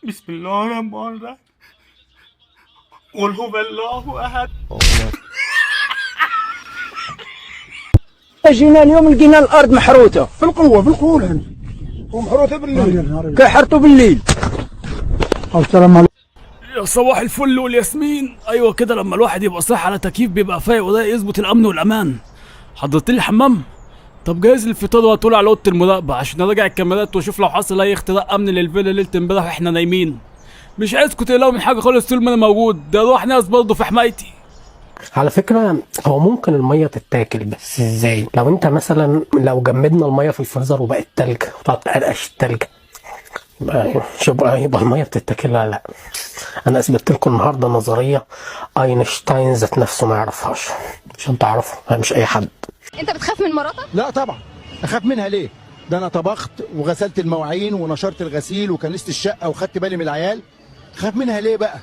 بسم الله الرحمن الرحيم. قل هو الله احد. جينا اليوم لقينا الارض محروته بالقوه يعني ومحروته بالليل كحرته بالليل. السلام عليكم. يا صباح الفل والياسمين. ايوه كده، لما الواحد يبقى صاحي على تكييف بيبقى فايق، وده يظبط الامن والامان. حضرت لي الحمام؟ طب جاهز الفطار وهتقول على اوضه المراقبه عشان اراجع الكاميرات واشوف لو حصل اي اختراق امن للفيلا ليله امبارح واحنا نايمين. مش عايزكم تقلقوا من حاجه خالص طول ما انا موجود، ده روح ناس برضه في حمايتي. على فكرة هو ممكن المية تتاكل، بس ازاي؟ لو انت مثلا لو جمدنا المية في الفريزر وبقت تلج وتقعد تقرقش التلج يبقى المية بتتاكل ولا لا؟ انا اثبتت لكم النهارده نظرية اينشتاين ذات نفسه ما يعرفهاش عشان تعرفوا، مش اي حد. انت بتخاف من مراتك؟ لا طبعا، اخاف منها ليه؟ ده انا طبخت وغسلت المواعين ونشرت الغسيل وكنست الشقه وخدت بالي من العيال. اخاف منها ليه بقى؟